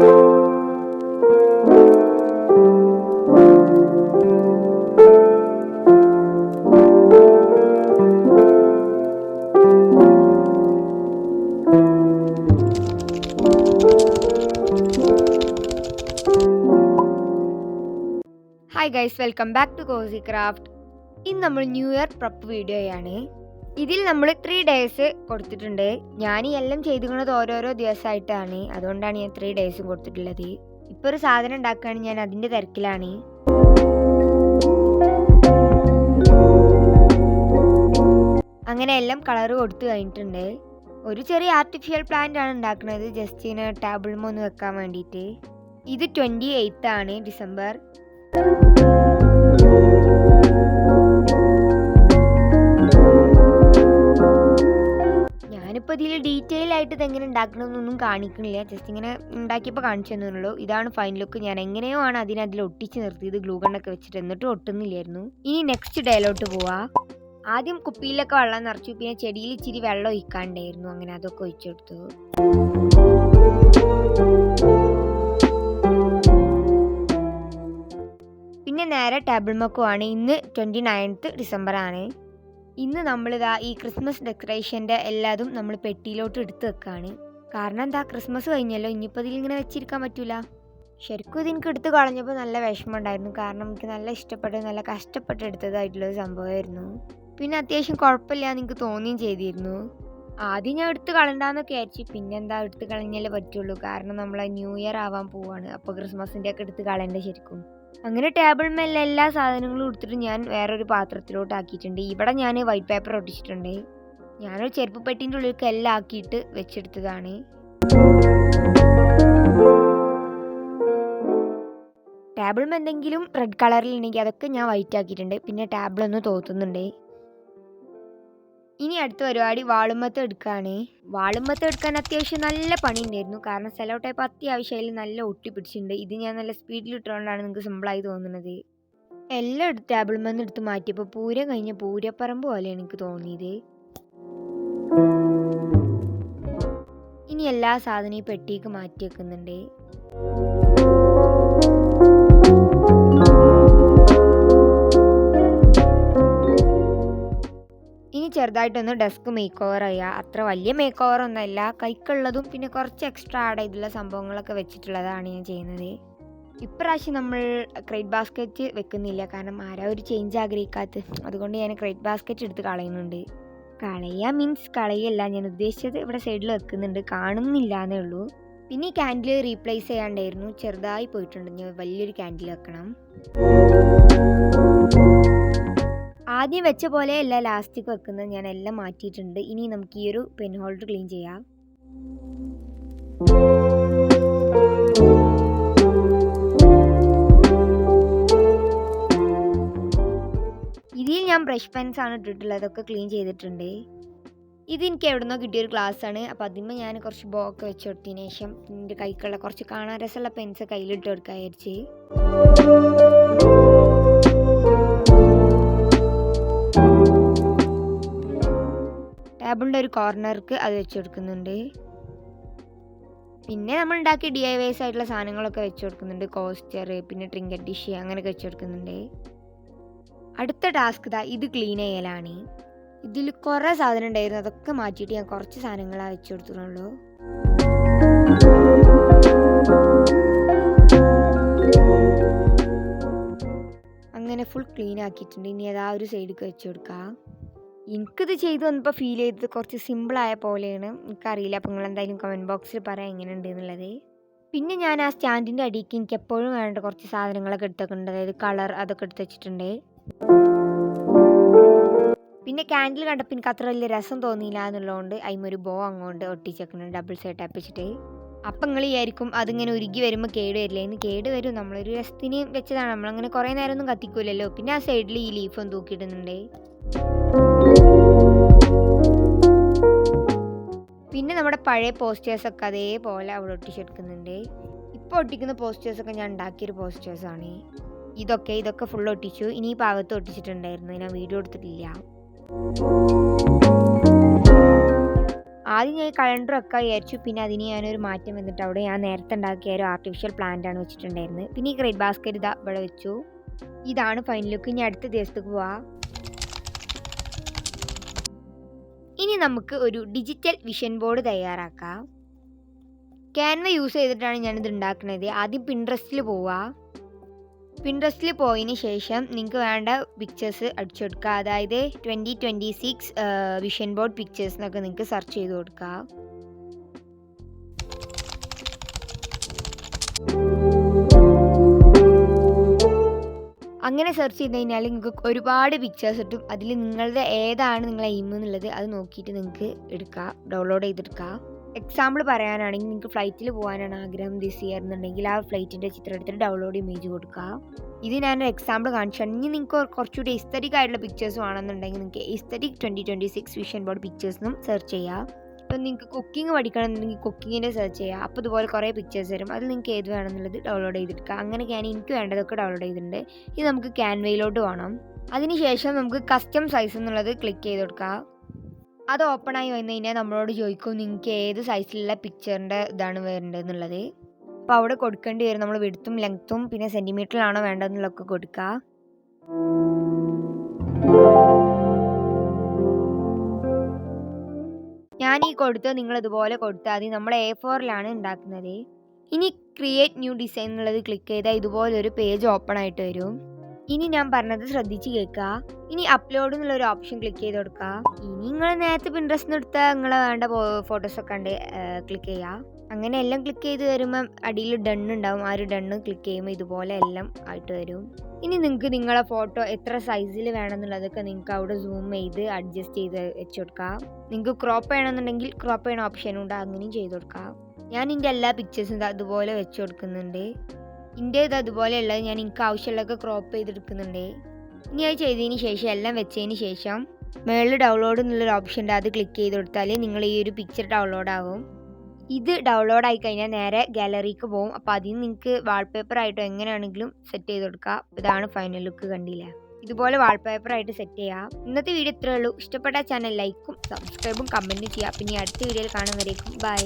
Hi guys, welcome back to cozy craft. ഇന്ന് നമ്മൾ new year prep വീഡിയോയാണ്. ഇതിൽ നമ്മൾ 3 ഡേയ്സ് കൊടുത്തിട്ടുണ്ട്. ഞാൻ ഈ എല്ലാം ചെയ്തിരിക്കുന്നത് ഓരോരോ ദിവസമായിട്ടാണ്, അതുകൊണ്ടാണ് ഞാൻ 3 ഡേയ്സും കൊടുത്തിട്ടുള്ളത്. ഇപ്പോൾ ഒരു സാധനം ഉണ്ടാക്കുകയാണ്, ഞാൻ അതിൻ്റെ തിരക്കിലാണ്. അങ്ങനെ എല്ലാം കളർ കൊടുത്തു കഴിഞ്ഞിട്ടുണ്ട്. ഒരു ചെറിയ ആർട്ടിഫിഷ്യൽ പ്ലാന്റ് ആണ് ഉണ്ടാക്കുന്നത്, ജസ്റ്റ് ഇങ്ങനെ ടേബിളിൽ ഒന്ന് വെക്കാൻ വേണ്ടിയിട്ട്. ഇത് 28 ആണ് ഡിസംബർ. ഞാനിപ്പോൾ ഇതിൽ ഡീറ്റെയിൽ ആയിട്ട് ഇതെങ്ങനെ ഉണ്ടാക്കണമെന്നൊന്നും കാണിക്കണില്ല, ജസ്റ്റ് ഇങ്ങനെ ഉണ്ടാക്കിയപ്പോൾ കാണിച്ചു തന്നുള്ളൂ. ഇതാണ് ഫൈനൽ ലുക്ക്. ഞാൻ എങ്ങനെയോ ആണ് അതിൽ ഒട്ടിച്ച് നിർത്തിയത്, ഗ്ലൂ ഗണ്ണൊക്കെ വെച്ചിട്ട്, എന്നിട്ട് ഒട്ടുന്നില്ലായിരുന്നു. ഇനി നെക്സ്റ്റ് ഡേയിലോട്ട് പോവാ. ആദ്യം കുപ്പിയിലൊക്കെ വെള്ളം നിറച്ചു, പിന്നെ ചെടിയിൽ ഇച്ചിരി വെള്ളം ഒഴിക്കാണ്ടായിരുന്നു, അങ്ങനെ അതൊക്കെ ഒഴിച്ചെടുത്തു. പിന്നെ നേരെ ടേബിൾ മക്കുവാണ്. ഇന്ന് 29th ഡിസംബർ ആണ്. ഇന്ന് നമ്മളിതാ ഈ ക്രിസ്മസ് ഡെക്കറേഷൻ്റെ എല്ലാതും നമ്മൾ പെട്ടിയിലോട്ട് എടുത്ത് വെക്കുകയാണ്. കാരണം എന്താ, ക്രിസ്മസ് കഴിഞ്ഞല്ലോ, ഇനിയിപ്പോൾ ഇതിലിങ്ങനെ വെച്ചിരിക്കാൻ പറ്റൂല. ശരിക്കും ഇതെനിക്ക് എടുത്ത് കളഞ്ഞപ്പോൾ നല്ല വിഷമം ഉണ്ടായിരുന്നു, കാരണം എനിക്ക് നല്ല ഇഷ്ടപ്പെട്ട് നല്ല കഷ്ടപ്പെട്ട് എടുത്തതായിട്ടുള്ളൊരു സംഭവമായിരുന്നു. പിന്നെ അത്യാവശ്യം കുഴപ്പമില്ലാന്ന് എനിക്ക് തോന്നുകയും ചെയ്തിരുന്നു. ആദ്യം ഞാൻ എടുത്ത് കളണ്ടാന്നൊക്കെ വിചാരിച്ചു, പിന്നെന്താ എടുത്ത് കളഞ്ഞാലേ പറ്റുള്ളൂ, കാരണം നമ്മൾ ന്യൂ ഇയർ ആവാൻ പോവാണ്, അപ്പോൾ ക്രിസ്മസിൻ്റെ ഒക്കെ എടുത്ത് കളയണ്ടേ ശരിക്കും. അങ്ങനെ ടേബിൾ മേലെ എല്ലാ സാധനങ്ങളും എടുത്തിട്ട് ഞാൻ വേറൊരു പാത്രത്തിലോട്ട് ആക്കിയിട്ടുണ്ട്. ഇവിടെ ഞാൻ വൈറ്റ് പേപ്പർ ഒട്ടിച്ചിട്ടുണ്ട്. ഞാനൊരു ചെരുപ്പ് പെട്ടിൻ്റെ ഉള്ളിലേക്ക് എല്ലാം ആക്കിയിട്ട് വെച്ചെടുത്തതാണ്. ടേബിളും എന്തെങ്കിലും റെഡ് കളറിലുണ്ടെങ്കിൽ അതൊക്കെ ഞാൻ വൈറ്റ് ആക്കിയിട്ടുണ്ട്. പിന്നെ ടേബിളൊന്ന് തോത്തുന്നുണ്ട്. ഇനി അടുത്ത പരിപാടി വാളുമത്ത് എടുക്കുകയാണ്. വാളുമത്ത് എടുക്കാൻ അത്യാവശ്യം നല്ല പണി ഉണ്ടായിരുന്നു, കാരണം സെലോ ടൈപ്പ് അത്യാവശ്യമായാലും നല്ല ഒട്ടിപ്പിടിച്ചിട്ടുണ്ട്. ഇത് ഞാൻ നല്ല സ്പീഡിൽ ഇട്ടുകൊണ്ടാണ് നിങ്ങൾക്ക് സിമ്പിളായി തോന്നുന്നത്. എല്ലാം എടുത്ത് ടേബിൾമെന്ന് എടുത്ത് മാറ്റിയപ്പോൾ പൂരം കഴിഞ്ഞ പൂരപ്പറമ്പ് പോലെയാണ് എനിക്ക് തോന്നിയത്. ഇനി എല്ലാ സാധനവും പെട്ടിക്ക് മാറ്റി വെക്കുന്നുണ്ട്. ഇനി ചെറുതായിട്ടൊന്ന് ഡെസ്ക് മേക്ക് ഓവർ ചെയ്യുക. അത്ര വലിയ മേക്ക് ഓവർ ഒന്നുമല്ല, കൈക്കുള്ളതും പിന്നെ കുറച്ച് എക്സ്ട്രാ ആഡ് ചെയ്തുള്ള സംഭവങ്ങളൊക്കെ വെച്ചിട്ടുള്ളതാണ് ഞാൻ ചെയ്യുന്നത്. ഇപ്രാവശ്യം നമ്മൾ ക്രേറ്റ് ബാസ്ക്കറ്റ് വെക്കുന്നില്ല, കാരണം ആരാ ഒരു ചേഞ്ച് ആഗ്രഹിക്കാത്ത, അതുകൊണ്ട് ഞാൻ ക്രേറ്റ് ബാസ്ക്കറ്റ് എടുത്ത് കളയുന്നുണ്ട്. കളയുക മീൻസ് കളയല്ല ഞാൻ ഉദ്ദേശിച്ചത്, ഇവിടെ സൈഡിൽ വെക്കുന്നുണ്ട്, കാണുന്നില്ല എന്നേ ഉള്ളൂ. പിന്നെ ഈ ക്യാൻഡിൽ റീപ്ലേസ് ചെയ്യാണ്ടായിരുന്നു, ചെറുതായി പോയിട്ടുണ്ട്, ഞാൻ വലിയൊരു ക്യാൻഡിൽ വെക്കണം. ആദ്യം വെച്ച പോലെയല്ല ലാസ്റ്റിക് വെക്കുന്നത്, ഞാൻ എല്ലാം മാറ്റിയിട്ടുണ്ട്. ഇനി നമുക്ക് ഈ ഒരു പെൻ ഹോൾഡർ ക്ലീൻ ചെയ്യാം. ഇതിൽ ഞാൻ ബ്രഷ് പെൻസ് ആണ് ഇട്ടിട്ടുള്ളത്, അതൊക്കെ ക്ലീൻ ചെയ്തിട്ടുണ്ട്. ഇത് എനിക്ക് എവിടെ നിന്നോ കിട്ടിയൊരു ഗ്ലാസ് ആണ്, അപ്പോൾ അതിന്മേൽ ഞാൻ കുറച്ച് ബോ ഒക്കെ വെച്ച് കൊടുത്തതിന് ശേഷം എൻ്റെ കൈക്കുള്ള കുറച്ച് കാണാൻ രസമുള്ള പെൻസ് കയ്യിലിട്ട് കൊടുക്കാൻ വിചാരിച്ച്. ടേബിളിൻ്റെ ഒരു കോർണർക്ക് അത് വെച്ച് കൊടുക്കുന്നുണ്ട്. പിന്നെ നമ്മൾ ഉണ്ടാക്കിയ DIYs ആയിട്ടുള്ള സാധനങ്ങളൊക്കെ വെച്ച് കൊടുക്കുന്നുണ്ട്, കോസ്റ്റർ, പിന്നെ ട്രിങ്കറ്റ് ഡിഷ് അങ്ങനെയൊക്കെ വെച്ച് കൊടുക്കുന്നുണ്ട്. അടുത്ത ടാസ്ക് ഇത് ക്ലീൻ ചെയ്യലാണ്. ഇതിൽ കുറേ സാധനം ഉണ്ടായിരുന്നു, അതൊക്കെ മാറ്റിയിട്ട് ഞാൻ കുറച്ച് സാധനങ്ങളാണ് വെച്ച് കൊടുത്തിട്ടുള്ളൂ. അങ്ങനെ ഫുൾ ക്ലീൻ ആക്കിയിട്ടുണ്ട്. ഇനി അത് ആ ഒരു സൈഡിലേക്ക് വെച്ച് കൊടുക്കാം. എനിക്കിത് ചെയ്ത് വന്നപ്പോൾ ഫീൽ ചെയ്തത് കുറച്ച് സിമ്പിളായ പോലെയാണ്, എനിക്കറിയില്ല, അപ്പോൾ നിങ്ങൾ എന്തായാലും കമൻറ്റ് ബോക്സിൽ പറയാം എങ്ങനെയുണ്ട് എന്നുള്ളത്. പിന്നെ ഞാൻ ആ സ്റ്റാൻഡിൻ്റെ അടിക്ക് എനിക്ക് എപ്പോഴും വേണ്ട കുറച്ച് സാധനങ്ങളൊക്കെ എടുത്തൊക്കെയുണ്ട്, അതായത് കളർ അതൊക്കെ എടുത്ത് വെച്ചിട്ടുണ്ട്. പിന്നെ ക്യാൻഡിൽ കണ്ടപ്പോൾ എനിക്ക് അത്ര വലിയ രസം തോന്നിയില്ല എന്നുള്ളതുകൊണ്ട് അതിമൊരു ബോ അങ്ങോട്ട് ഒട്ടിച്ചേക്കുന്നുണ്ട്, ഡബിൾ സൈഡ് ടാപ്പ് വെച്ചിട്ട്. അപ്പം നിങ്ങൾ വിചാരിക്കും അതിങ്ങനെ ഉരുകി വരുമ്പോൾ കേട് വരില്ല എന്ന്. കേട് വരും, നമ്മളൊരു രസത്തിന് വെച്ചതാണ്, നമ്മളങ്ങനെ കുറേ നേരമൊന്നും കത്തിക്കൂലല്ലോ. പിന്നെ ആ സൈഡിൽ ഈ ലീഫൊന്ന് തൂക്കിയിടുന്നുണ്ട്. പിന്നെ നമ്മുടെ പഴയ പോസ്റ്റേഴ്സൊക്കെ അതേപോലെ അവിടെ ഒട്ടിച്ചെടുക്കുന്നുണ്ട്. ഇപ്പോൾ ഒട്ടിക്കുന്ന പോസ്റ്റേഴ്സൊക്കെ ഞാൻ ഉണ്ടാക്കിയൊരു പോസ്റ്റേഴ്സാണ്. ഇതൊക്കെ ഫുൾ ഒട്ടിച്ചു. ഇനി ഈ ഭാഗത്ത് ഒട്ടിച്ചിട്ടുണ്ടായിരുന്നു, ഞാൻ വീഡിയോ എടുത്തിട്ടില്ല. ആദ്യം ഞാൻ കലണ്ടർ വെക്കാൻ വിചാരിച്ചു. പിന്നെ അതിന് ഞാനൊരു മാറ്റം വന്നിട്ട് അവിടെ ഞാൻ നേരത്തെ ഉണ്ടാക്കിയ ഒരു ആർട്ടിഫിഷ്യൽ പ്ലാന്റ് ആണ് വെച്ചിട്ടുണ്ടായിരുന്നത്. പിന്നെ ഈ ക്രേറ്റ് ബാസ്ക്കറ്റ് ഇതാ ഇവിടെ വെച്ചു. ഇതാണ് ഫൈനൽ ലുക്ക്. ഇനി അടുത്ത ദിവസത്തേക്ക് പോവാം. ഇനി നമുക്ക് ഒരു ഡിജിറ്റൽ വിഷൻ ബോർഡ് തയ്യാറാക്കാം. ക്യാൻവ യൂസ് ചെയ്തിട്ടാണ് ഞാനിത് ഉണ്ടാക്കുന്നത്. ആദ്യം പിൻട്രസ്റ്റിൽ പോവുക. പിൻട്രസ്റ്റിൽ പോയതിന് ശേഷം നിങ്ങൾക്ക് വേണ്ട പിക്ചേഴ്സ് അടിച്ചു കൊടുക്കുക. അതായത് 2026 വിഷൻ ബോർഡ് പിക്ചേഴ്സ് എന്നൊക്കെ നിങ്ങൾക്ക് സെർച്ച് ചെയ്ത് കൊടുക്കുക. അങ്ങനെ സെർച്ച് ചെയ്ത് കഴിഞ്ഞാൽ നിങ്ങൾക്ക് ഒരുപാട് പിക്ചേഴ്സ് കിട്ടും. അതിൽ നിങ്ങളുടെ ഏതാണ് നിങ്ങളെ എയിം എന്നുള്ളത് അത് നോക്കിയിട്ട് നിങ്ങൾക്ക് എടുക്കുക, ഡൗൺലോഡ് ചെയ്തെടുക്കുക. എക്സാമ്പിൾ പറയാനാണെങ്കിൽ നിങ്ങൾക്ക് ഫ്ലൈറ്റിൽ പോകാനാണ് ആഗ്രഹം ദിസ് ഇയർ എന്നുണ്ടെങ്കിൽ ആ ഫ്ലൈറ്റിൻ്റെ ചിത്രം എടുത്തിട്ട് ഡൗൺലോഡ് ഇമേജ് കൊടുക്കുക. ഇത് ഞാനൊരു എക്സാമ്പിൾ കാണിച്ചാണ്. ഇനി നിങ്ങൾക്ക് കുറച്ചുകൂടി എസ്തറ്റിക് ആയിട്ടുള്ള പിക്ചേഴ്സ് വേണമെന്നുണ്ടെങ്കിൽ നിങ്ങൾക്ക് എസ്തറ്റിക് 2026 വിഷൻ ബോർഡ് പിക്ചേഴ്സിനും സെർച്ച് ചെയ്യാം. ഇപ്പം നിങ്ങൾക്ക് കുക്കിംഗ് പഠിക്കണമെന്നുണ്ടെങ്കിൽ കുക്കിങ്ങിൻ്റെ സെർച്ച് ചെയ്യുക. അപ്പോൾ ഇതുപോലെ കുറേ പിക്ചേഴ്സ് വരും. അതിൽ നിങ്ങൾക്ക് ഏത് വേണമെന്നുള്ളത് ഡൗൺലോഡ് ചെയ്തെടുക്കുക. അങ്ങനെയൊക്കെയാണ് എനിക്ക് വേണ്ടതൊക്കെ ഡൗൺലോഡ് ചെയ്തിട്ടുണ്ട്. ഇത് നമുക്ക് ക്യാൻവയിലോട്ട് പോകണം. അതിനുശേഷം നമുക്ക് കസ്റ്റം സൈസ് എന്നുള്ളത് ക്ലിക്ക് ചെയ്ത് കൊടുക്കുക. അത് ഓപ്പൺ ആയി വന്നു കഴിഞ്ഞാൽ നമ്മളോട് ചോദിക്കും നിങ്ങൾക്ക് ഏത് സൈസിലുള്ള പിക്ചറിൻ്റെ ഇതാണ് വേണ്ടതെന്നുള്ളത്. അപ്പോൾ അവിടെ കൊടുക്കേണ്ടി വരും. നമ്മൾ വിഡ്ത്തും ലെങ്ത്തും പിന്നെ സെൻറ്റിമീറ്ററിലാണോ വേണ്ടതെന്നുള്ളതൊക്കെ കൊടുക്കുക. ഞാൻ ഈ കൊടുത്ത് നിങ്ങൾ ഇതുപോലെ കൊടുത്താൽ മതി. നമ്മൾ A4-ലാണ് ഉണ്ടാക്കുന്നത്. ഇനി ക്രിയേറ്റ് ന്യൂ ഡിസൈൻ എന്നുള്ളത് ക്ലിക്ക് ചെയ്താൽ ഇതുപോലൊരു പേജ് ഓപ്പൺ ആയിട്ട് വരും. ഇനി ഞാൻ പറഞ്ഞത് ശ്രദ്ധിച്ച് കേൾക്കുക. ഇനി അപ്ലോഡ് എന്നുള്ളൊരു ഓപ്ഷൻ ക്ലിക്ക് ചെയ്ത് കൊടുക്കുക. ഇനി നിങ്ങൾ നേരത്തെ പിൻട്രസ്റ്റിൽ നിന്ന് എടുത്താൽ നിങ്ങളെ വേണ്ട ഫോട്ടോസൊക്കെ ഉണ്ട് ക്ലിക്ക് ചെയ്യുക. അങ്ങനെ എല്ലാം ക്ലിക്ക് ചെയ്ത് വരുമ്പം അടിയിൽ ഡൺ ഉണ്ടാവും. ആ ഒരു ഡണ്ണ് ക്ലിക്ക് ചെയ്യുമ്പോൾ ഇതുപോലെ എല്ലാം ആയിട്ട് വരും. ഇനി നിങ്ങൾക്ക് നിങ്ങളെ ഫോട്ടോ എത്ര സൈസിൽ വേണമെന്നുള്ളതൊക്കെ നിങ്ങൾക്ക് അവിടെ സൂം ചെയ്ത് അഡ്ജസ്റ്റ് ചെയ്ത് വെച്ച് കൊടുക്കാം. നിങ്ങൾക്ക് ക്രോപ്പ് ചെയ്യണമെന്നുണ്ടെങ്കിൽ ക്രോപ്പ് ചെയ്യണ ഓപ്ഷനും ഉണ്ട്, അങ്ങനെയും ചെയ്ത് കൊടുക്കാം. ഞാൻ എൻ്റെ എല്ലാ പിക്ചേഴ്സും അതുപോലെ വെച്ച് കൊടുക്കുന്നുണ്ട്. എൻ്റെ ഇത് അതുപോലെയുള്ളത് ഞാൻ എനിക്ക് ആവശ്യമുള്ളതൊക്കെ ക്രോപ്പ് ചെയ്തെടുക്കുന്നുണ്ട്. ഇനി അത് ചെയ്തതിന് ശേഷം എല്ലാം വെച്ചതിന് ശേഷം മേളിൽ ഡൗൺലോഡ് എന്നുള്ളൊരു ഓപ്ഷൻ ഉണ്ട്. അത് ക്ലിക്ക് ചെയ്ത് കൊടുത്താൽ നിങ്ങൾ ഈ ഒരു പിക്ചർ ഡൗൺലോഡ് ആകും. ഇത് ഡൗൺലോഡ് ആയി കഴിഞ്ഞാൽ നേരെ ഗാലറിക്ക് പോകും. അപ്പോൾ അതിന് നിങ്ങൾക്ക് വാൾപേപ്പറായിട്ടോ എങ്ങനെയാണെങ്കിലും സെറ്റ് ചെയ്ത് കൊടുക്കുക. ഇതാണ് ഫൈനൽ ലുക്ക്. കണ്ടില്ലേ? ഇതുപോലെ വാൾപേപ്പറായിട്ട് സെറ്റ് ചെയ്യാം. ഇന്നത്തെ വീഡിയോ ഇത്രയേ ഉള്ളൂ. ഇഷ്ടപ്പെട്ട ചാനൽ ലൈക്കും സബ്സ്ക്രൈബും കമൻറ്റും ചെയ്യുക. പിന്നെ അടുത്ത വീഡിയോയിൽ കാണുന്നവരേക്കും ബൈ.